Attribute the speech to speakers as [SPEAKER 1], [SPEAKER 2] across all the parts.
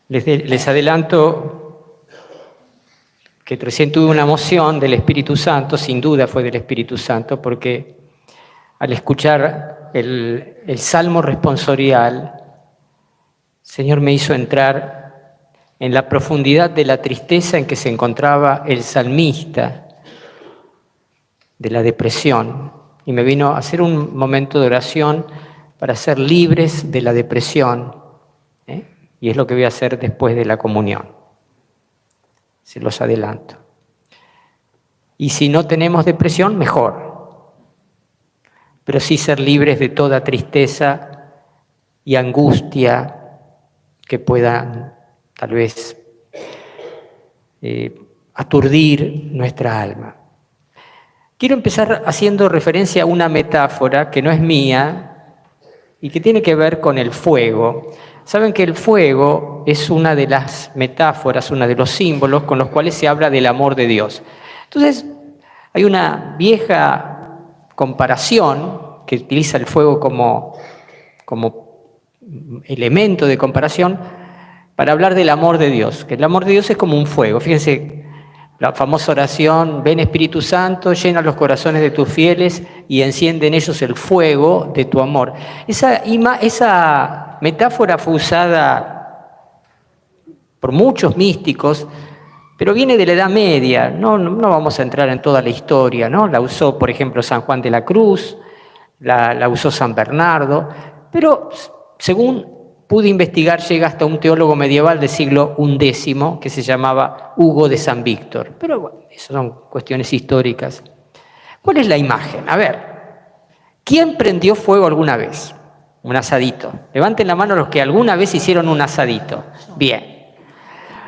[SPEAKER 1] Les adelanto que recién tuve una emoción del Espíritu Santo, sin duda fue del Espíritu Santo, porque al escuchar el Salmo responsorial, el Señor me hizo entrar en la profundidad de la tristeza en que se encontraba el salmista, de la depresión, y me vino a hacer un momento de oración para ser libres de la depresión, ¿eh? Y es lo que voy a hacer después de la comunión. Se los adelanto. Y si no tenemos depresión, mejor. Pero sí ser libres de toda tristeza y angustia que puedan tal vez aturdir nuestra alma. Quiero empezar haciendo referencia a una metáfora que no es mía y que tiene que ver con el fuego. Saben que el fuego es una de las metáforas, uno de los símbolos con los cuales se habla del amor de Dios. Entonces, hay una vieja comparación que utiliza el fuego como elemento de comparación para hablar del amor de Dios, que el amor de Dios es como un fuego. Fíjense, la famosa oración, ven Espíritu Santo, llena los corazones de tus fieles y enciende en ellos el fuego de tu amor. Esa metáfora fue usada por muchos místicos, pero viene de la Edad Media. No vamos a entrar en toda la historia, ¿no? La usó, por ejemplo, San Juan de la Cruz, la usó San Bernardo, pero según pude investigar, llega hasta un teólogo medieval del siglo XI que se llamaba Hugo de San Víctor. Pero bueno, esas son cuestiones históricas. ¿Cuál es la imagen? A ver, ¿quién prendió fuego alguna vez? Un asadito. Levanten la mano los que alguna vez hicieron un asadito. Bien.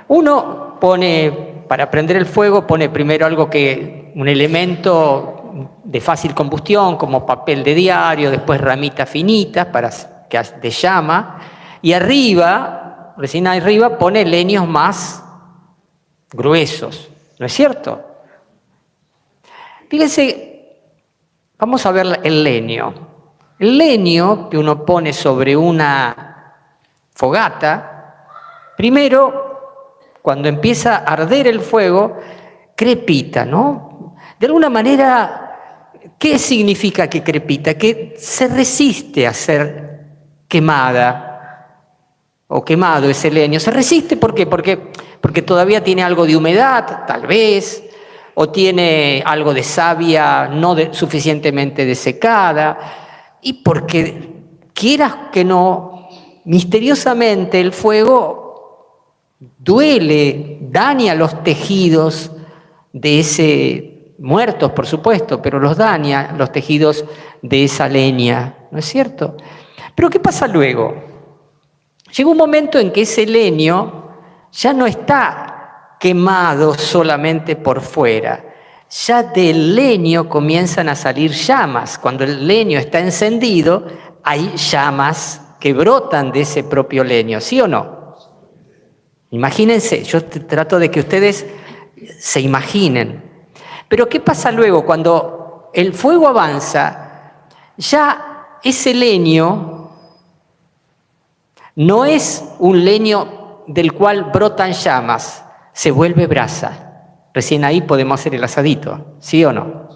[SPEAKER 1] Uno pone, para prender el fuego, pone primero un elemento de fácil combustión, como papel de diario, después ramitas finitas de llama, y arriba, recién arriba, pone leños más gruesos, ¿no es cierto? Fíjense, vamos a ver el leño. El leño que uno pone sobre una fogata, primero, cuando empieza a arder el fuego, crepita, ¿no? De alguna manera, ¿qué significa que crepita? Que se resiste a ser quemada o quemado ese leño. Se resiste, ¿por qué? Porque todavía tiene algo de humedad, tal vez, o tiene algo de savia no suficientemente desecada, y porque, quieras que no, misteriosamente el fuego duele, daña los tejidos de ese, muertos por supuesto, pero los daña los tejidos de esa leña, ¿no es cierto? Pero ¿qué pasa luego? Llega un momento en que ese leño ya no está quemado solamente por fuera. Ya del leño comienzan a salir llamas. Cuando el leño está encendido, hay llamas que brotan de ese propio leño, ¿sí o no? Imagínense, yo trato de que ustedes se imaginen. Pero ¿qué pasa luego? Cuando el fuego avanza, ya ese leño no es un leño del cual brotan llamas, se vuelve brasa. Recién ahí podemos hacer el asadito, ¿sí o no?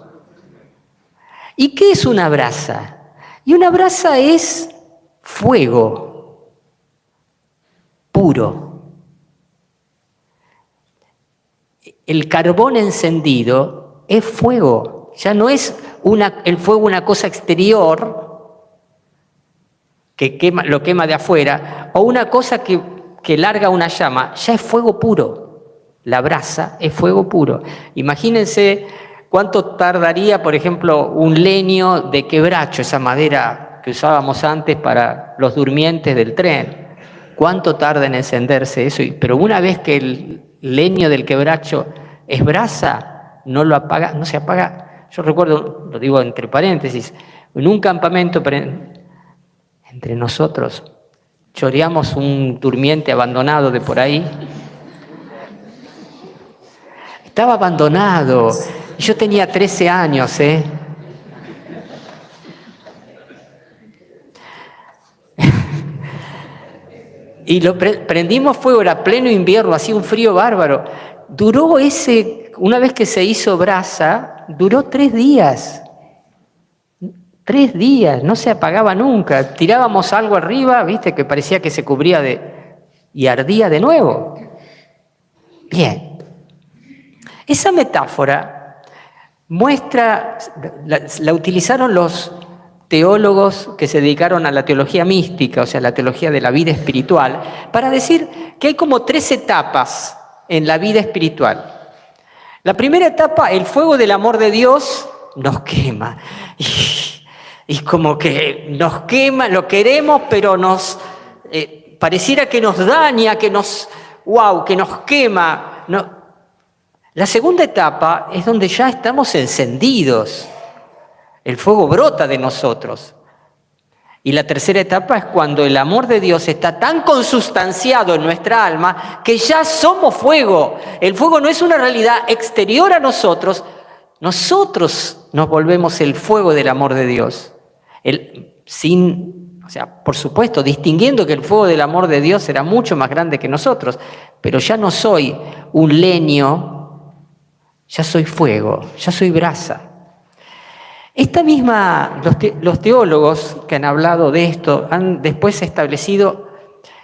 [SPEAKER 1] ¿Y qué es una brasa? Y una brasa es fuego puro. El carbón encendido es fuego, ya no es el fuego una cosa exterior que lo quema de afuera, o una cosa que larga una llama, ya es fuego puro. La brasa es fuego puro. Imagínense cuánto tardaría, por ejemplo, un leño de quebracho, esa madera que usábamos antes para los durmientes del tren. ¿Cuánto tarda en encenderse eso? Pero una vez que el leño del quebracho es brasa, no se apaga. Yo recuerdo, lo digo entre paréntesis, en un campamento entre nosotros, choreamos un durmiente abandonado de por ahí. Estaba abandonado. Yo tenía 13 años, Y prendimos fuego, era pleno invierno, hacía un frío bárbaro. Duró una vez que se hizo brasa, duró 3 días. 3 días, no se apagaba nunca. Tirábamos algo arriba, viste, que parecía que se cubría y ardía de nuevo. Bien. Esa metáfora muestra, la utilizaron los teólogos que se dedicaron a la teología mística, o sea, la teología de la vida espiritual, para decir que hay como 3 etapas en la vida espiritual. La primera etapa, el fuego del amor de Dios nos quema. Y como que nos quema, lo queremos, pero pareciera que nos daña, que nos quema. No. La segunda etapa es donde ya estamos encendidos. El fuego brota de nosotros. Y la tercera etapa es cuando el amor de Dios está tan consustanciado en nuestra alma que ya somos fuego. El fuego no es una realidad exterior a nosotros. Nosotros nos volvemos el fuego del amor de Dios. Por supuesto, distinguiendo que el fuego del amor de Dios será mucho más grande que nosotros, pero ya no soy un leño, ya soy fuego, ya soy brasa. Los teólogos que han hablado de esto han después establecido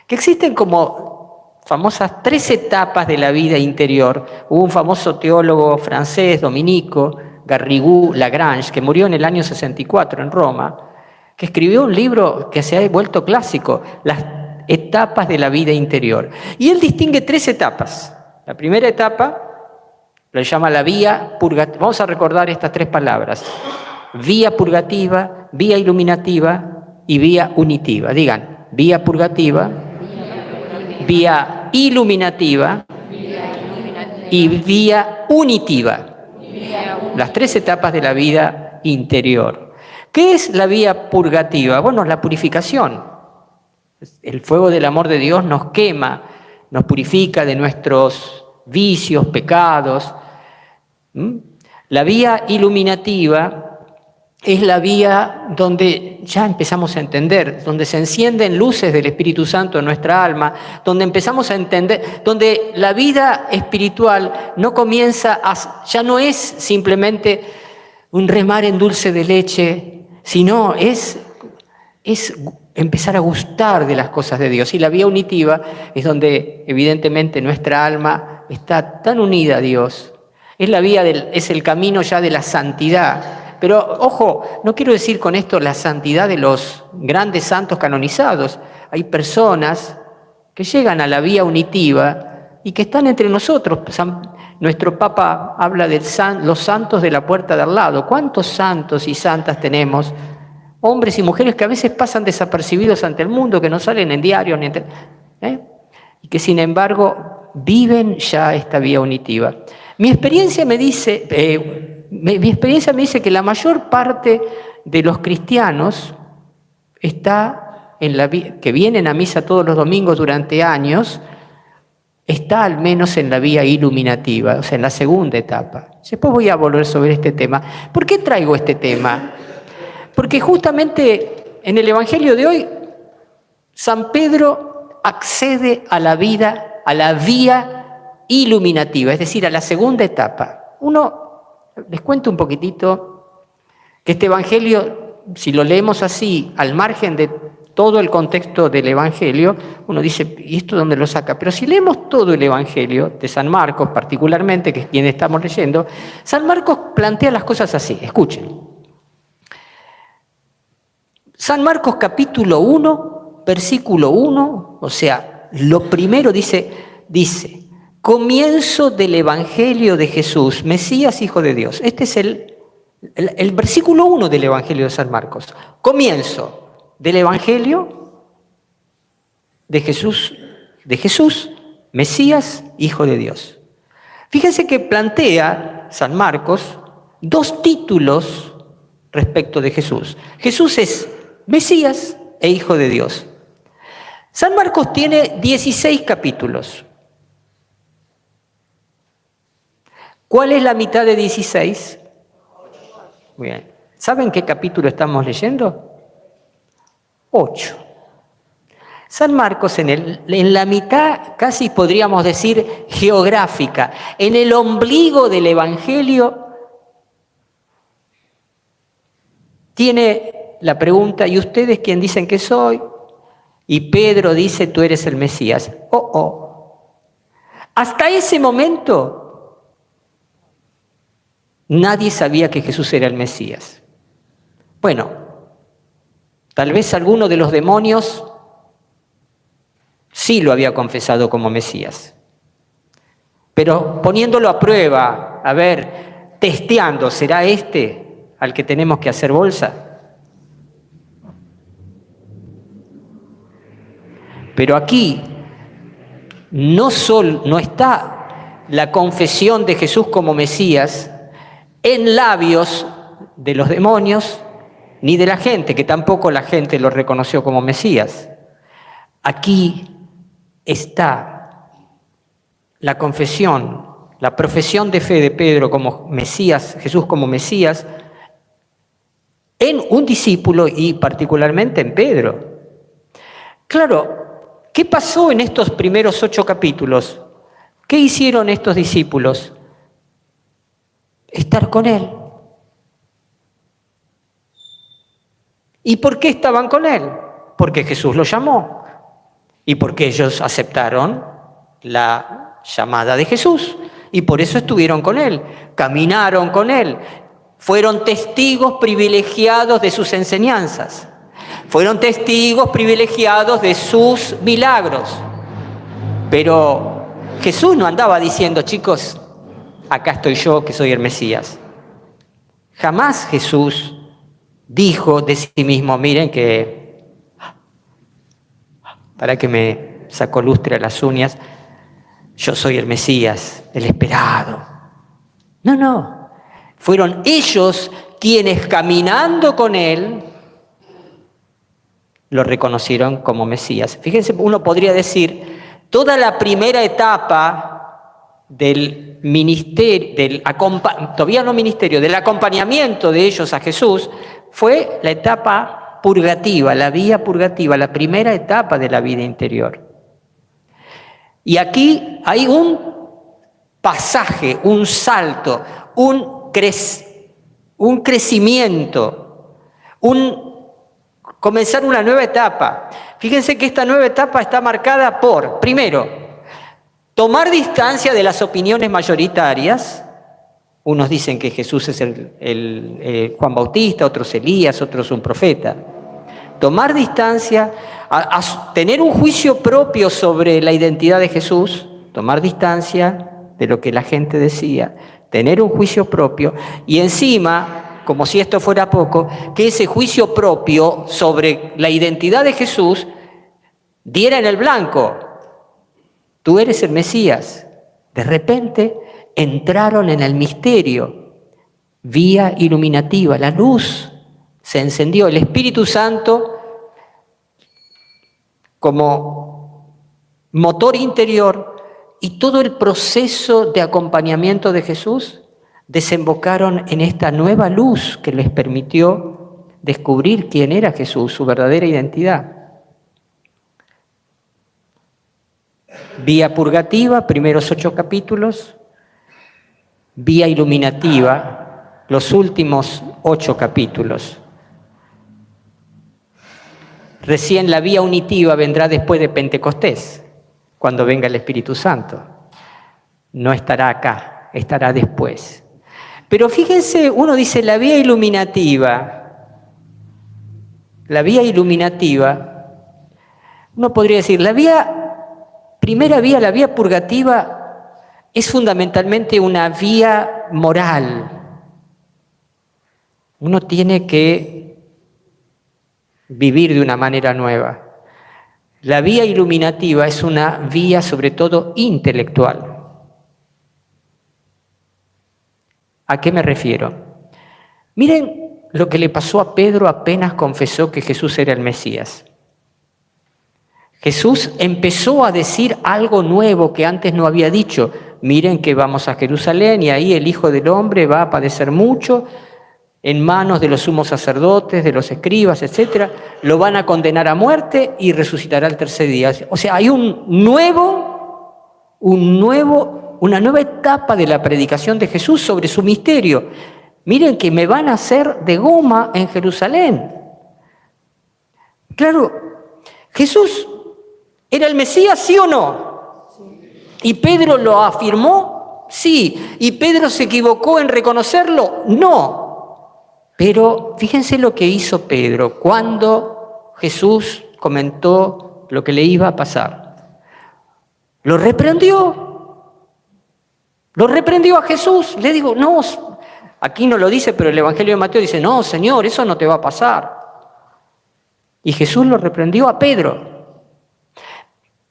[SPEAKER 1] que existen como famosas 3 etapas de la vida interior. Hubo un famoso teólogo francés, dominico, Garrigou Lagrange, que murió en el año 64 en Roma, que escribió un libro que se ha vuelto clásico, Las etapas de la vida interior. Y él distingue 3 etapas. La primera etapa lo llama la vía purgativa. Vamos a recordar estas 3 palabras. Vía purgativa, vía iluminativa y vía unitiva. Digan, vía purgativa, vía iluminativa y vía unitiva. Las 3 etapas de la vida interior. ¿Qué es la vía purgativa? Bueno, la purificación. El fuego del amor de Dios nos quema, nos purifica de nuestros vicios, pecados. La vía iluminativa es la vía donde ya empezamos a entender, donde se encienden luces del Espíritu Santo en nuestra alma, donde empezamos a entender, donde la vida espiritual ya no es simplemente un remar en dulce de leche, sino es empezar a gustar de las cosas de Dios. Y la vía unitiva es donde evidentemente nuestra alma está tan unida a Dios. Es el camino ya de la santidad. Pero, ojo, no quiero decir con esto la santidad de los grandes santos canonizados. Hay personas que llegan a la vía unitiva y que están entre nosotros. Nuestro Papa habla de los santos de la puerta de al lado. ¿Cuántos santos y santas tenemos? Hombres y mujeres que a veces pasan desapercibidos ante el mundo, que no salen en diarios, y que sin embargo viven ya esta vía unitiva. Mi experiencia me dice que la mayor parte de los cristianos que vienen a misa todos los domingos durante años, está al menos en la vía iluminativa, o sea, en la segunda etapa. Después voy a volver sobre este tema. ¿Por qué traigo este tema? Porque justamente en el Evangelio de hoy, San Pedro accede a la vía iluminativa, es decir, a la segunda etapa. Les cuento un poquitito que este Evangelio, si lo leemos así, al margen de todo el contexto del Evangelio, uno dice, ¿y esto dónde lo saca? Pero si leemos todo el Evangelio, de San Marcos particularmente, que es quien estamos leyendo, San Marcos plantea las cosas así, escuchen. San Marcos capítulo 1, versículo 1, o sea, lo primero dice, comienzo del Evangelio de Jesús, Mesías, Hijo de Dios. Este es el versículo 1 del Evangelio de San Marcos. Comienzo del Evangelio de Jesús, Mesías, Hijo de Dios. Fíjense que plantea San Marcos 2 títulos respecto de Jesús. Jesús es Mesías e Hijo de Dios. San Marcos tiene 16 capítulos. ¿Cuál es la mitad de 16? Muy bien. ¿Saben qué capítulo estamos leyendo? 8. San Marcos en la mitad, casi podríamos decir geográfica, en el ombligo del Evangelio, tiene la pregunta: ¿y ustedes quién dicen que soy? Y Pedro dice: tú eres el Mesías. Hasta ese momento nadie sabía que Jesús era el Mesías. Bueno, tal vez alguno de los demonios sí lo había confesado como Mesías, pero poniéndolo a prueba, a ver, testeando, ¿será este al que tenemos que hacer bolsa? Pero aquí no está la confesión de Jesús como Mesías en labios de los demonios ni de la gente, que tampoco la gente lo reconoció como Mesías. Aquí está la confesión, la profesión de fe de Pedro como Mesías, Jesús como Mesías, en un discípulo y particularmente en Pedro. Claro, ¿qué pasó en estos primeros 8 capítulos? ¿Qué hicieron estos discípulos? Estar con Él. ¿Y por qué estaban con Él? Porque Jesús los llamó y porque ellos aceptaron la llamada de Jesús y por eso estuvieron con Él, caminaron con Él, fueron testigos privilegiados de sus enseñanzas, fueron testigos privilegiados de sus milagros. Pero Jesús no andaba diciendo: chicos, acá estoy yo que soy el Mesías. Jamás Jesús dijo de sí mismo: miren que, para que me sacó lustre a las uñas, yo soy el Mesías, el esperado. No. Fueron ellos quienes, caminando con Él, lo reconocieron como Mesías. Fíjense, uno podría decir, toda la primera etapa del ministerio, todavía no ministerio, del acompañamiento de ellos a Jesús, fue la etapa purgativa, la vía purgativa, la primera etapa de la vida interior. Y aquí hay un pasaje, un salto, un crecimiento, comenzar una nueva etapa. Fíjense que esta nueva etapa está marcada por, primero, tomar distancia de las opiniones mayoritarias. Unos dicen que Jesús es el Juan Bautista, otros Elías, otros un profeta. Tomar distancia, a tener un juicio propio sobre la identidad de Jesús, tomar distancia de lo que la gente decía, tener un juicio propio y encima, como si esto fuera poco, que ese juicio propio sobre la identidad de Jesús diera en el blanco. Tú eres el Mesías. De repente entraron en el misterio, vía iluminativa, la luz se encendió, el Espíritu Santo como motor interior y todo el proceso de acompañamiento de Jesús desembocaron en esta nueva luz que les permitió descubrir quién era Jesús, su verdadera identidad. Vía purgativa, primeros 8 capítulos. Vía iluminativa, los últimos 8 capítulos. Recién la vía unitiva vendrá después de Pentecostés, cuando venga el Espíritu Santo. No estará acá, estará después. Pero fíjense, uno dice la vía iluminativa. La vía iluminativa, uno podría decir, primera vía, la vía purgativa, es fundamentalmente una vía moral. Uno tiene que vivir de una manera nueva. La vía iluminativa es una vía sobre todo intelectual. ¿A qué me refiero? Miren lo que le pasó a Pedro apenas confesó que Jesús era el Mesías. Jesús empezó a decir algo nuevo que antes no había dicho. Miren que vamos a Jerusalén y ahí el Hijo del Hombre va a padecer mucho en manos de los sumos sacerdotes, de los escribas, etc. Lo van a condenar a muerte y resucitará al tercer día. O sea, hay una nueva etapa de la predicación de Jesús sobre su misterio. Miren que me van a hacer de goma en Jerusalén. Claro, Jesús era el Mesías, ¿sí o no? ¿Y Pedro lo afirmó? Sí. ¿Y Pedro se equivocó en reconocerlo? No. Pero fíjense lo que hizo Pedro cuando Jesús comentó lo que le iba a pasar. Lo reprendió a Jesús. Le digo, no, aquí no lo dice, pero el Evangelio de Mateo dice, no, Señor, eso no te va a pasar. Y Jesús lo reprendió a Pedro.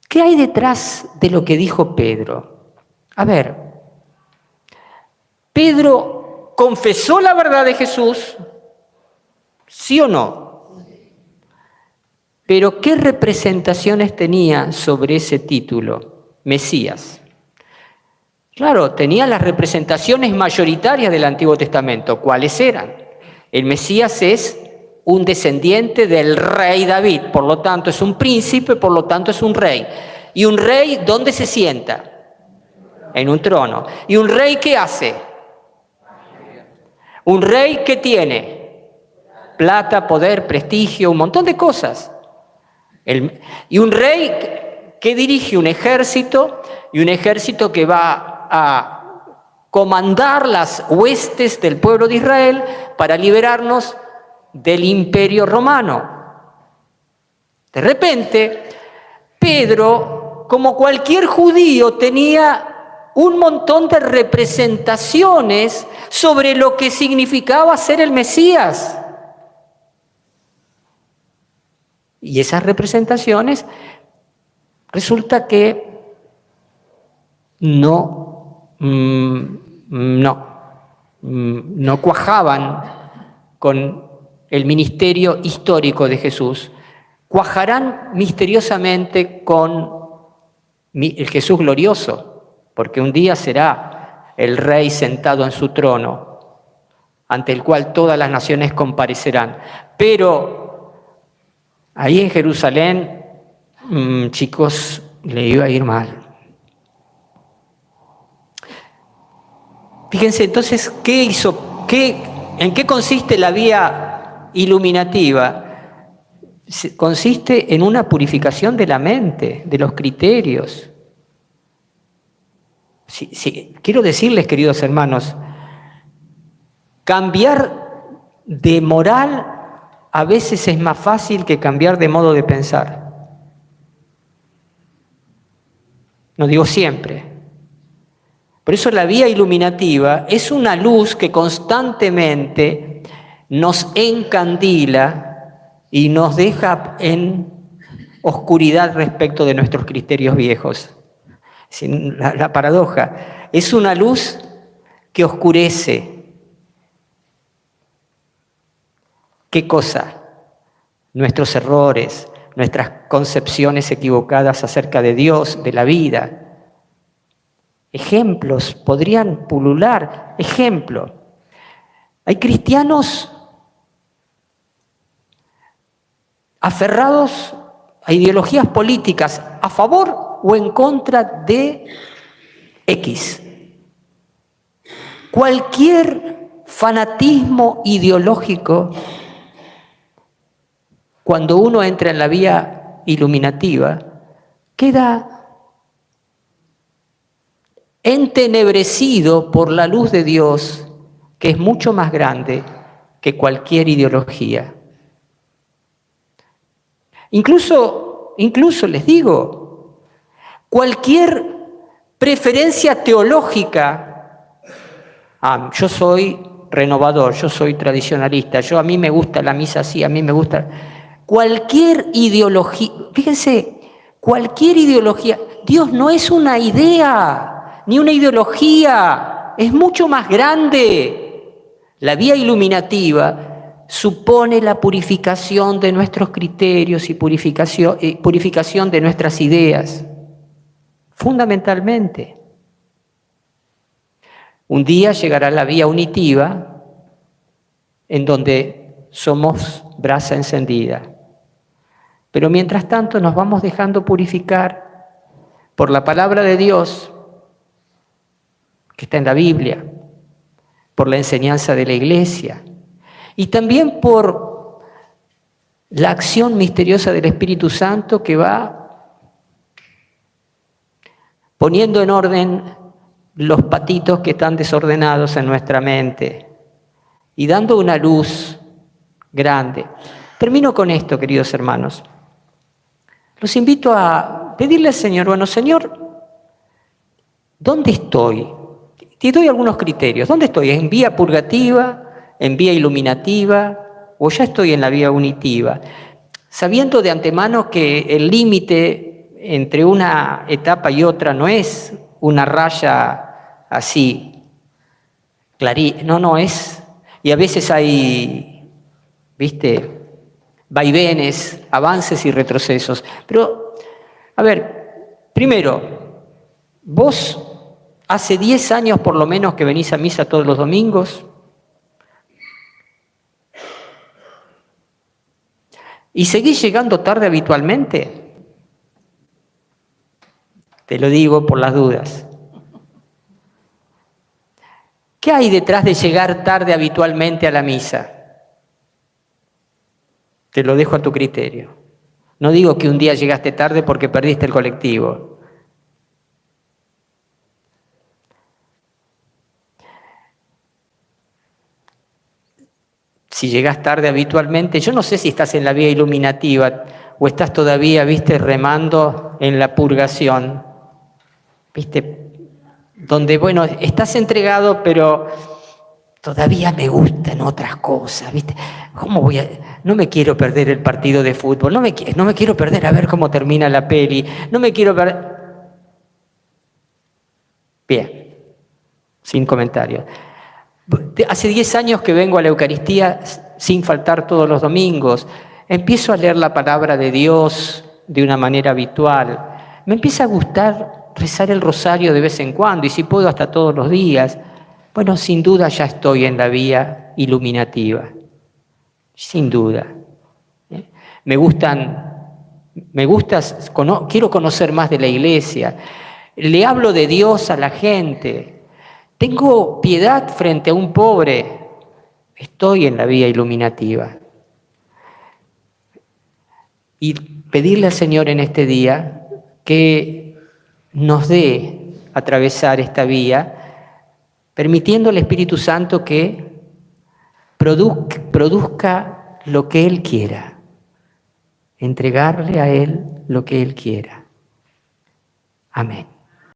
[SPEAKER 1] ¿Qué hay detrás de lo que dijo Pedro? A ver, Pedro confesó la verdad de Jesús, ¿sí o no? Pero ¿qué representaciones tenía sobre ese título? Mesías. Claro, tenía las representaciones mayoritarias del Antiguo Testamento. ¿Cuáles eran? El Mesías es un descendiente del rey David, por lo tanto es un príncipe, por lo tanto es un rey. ¿Y un rey dónde se sienta? En un trono. ¿Y un rey qué hace? Un rey ¿qué tiene? Plata, poder, prestigio, un montón de cosas. Y un rey que dirige un ejército, y un ejército que va a comandar las huestes del pueblo de Israel para liberarnos del imperio romano. De repente, Pedro, como cualquier judío, tenía un montón de representaciones sobre lo que significaba ser el Mesías. Y esas representaciones resulta que no cuajaban con el ministerio histórico de Jesús. Cuajarán misteriosamente con el Jesús glorioso, porque un día será el rey sentado en su trono, ante el cual todas las naciones comparecerán. Pero ahí en Jerusalén, chicos, le iba a ir mal. Fíjense entonces qué hizo, en qué consiste la vía iluminativa. Consiste en una purificación de la mente, de los criterios. Sí, quiero decirles, queridos hermanos, cambiar de moral a veces es más fácil que cambiar de modo de pensar. No digo siempre. Por eso la vía iluminativa es una luz que constantemente nos encandila y nos deja en oscuridad respecto de nuestros criterios viejos. La paradoja, es una luz que oscurece. ¿Qué cosa? Nuestros errores, nuestras concepciones equivocadas acerca de Dios, de la vida. Ejemplos podrían pulular. Ejemplo, hay cristianos aferrados a ideologías políticas a favor o en contra de X. Cualquier fanatismo ideológico, cuando uno entra en la vía iluminativa, queda entenebrecido por la luz de Dios, que es mucho más grande que cualquier ideología. Incluso les digo, cualquier preferencia teológica, yo soy renovador, yo soy tradicionalista, a mí me gusta la misa así, a mí me gusta. Cualquier ideología, fíjense, cualquier ideología, Dios no es una idea, ni una ideología, es mucho más grande. La vía iluminativa supone la purificación de nuestros criterios y purificación de nuestras ideas, fundamentalmente. Un día llegará la vía unitiva en donde somos brasa encendida. Pero mientras tanto nos vamos dejando purificar por la palabra de Dios, que está en la Biblia, por la enseñanza de la iglesia, y también por la acción misteriosa del Espíritu Santo que va poniendo en orden los patitos que están desordenados en nuestra mente y dando una luz grande. Termino con esto, queridos hermanos. Los invito a pedirle al Señor, bueno, Señor, ¿dónde estoy? Te doy algunos criterios. ¿Dónde estoy? ¿En vía purgativa? ¿En vía iluminativa? ¿O ya estoy en la vía unitiva? Sabiendo de antemano que el límite entre una etapa y otra no es una raya así, no es. Y a veces hay, vaivenes, avances y retrocesos. Pero, a ver, primero, vos hace 10 años por lo menos que venís a misa todos los domingos. ¿Y seguís llegando tarde habitualmente? Te lo digo por las dudas. ¿Qué hay detrás de llegar tarde habitualmente a la misa? Te lo dejo a tu criterio. No digo que un día llegaste tarde porque perdiste el colectivo. Si llegás tarde habitualmente, yo no sé si estás en la vía iluminativa o estás todavía, remando en la purgación. Donde, bueno, estás entregado, pero todavía me gustan otras cosas, ¿Cómo no me quiero perder el partido de fútbol, no me quiero perder a ver cómo termina la peli, no me quiero perder... Bien, sin comentarios. Hace 10 años que vengo a la Eucaristía sin faltar todos los domingos. Empiezo a leer la palabra de Dios de una manera habitual. Me empieza a gustar rezar el rosario de vez en cuando, y si puedo hasta todos los días. Bueno, sin duda ya estoy en la vía iluminativa. Sin duda. Quiero conocer más de la iglesia. Le hablo de Dios a la gente. Tengo piedad frente a un pobre. Estoy en la vía iluminativa. Y pedirle al Señor en este día que nos dé atravesar esta vía, permitiendo al Espíritu Santo que produzca lo que Él quiera, entregarle a Él lo que Él quiera. Amén.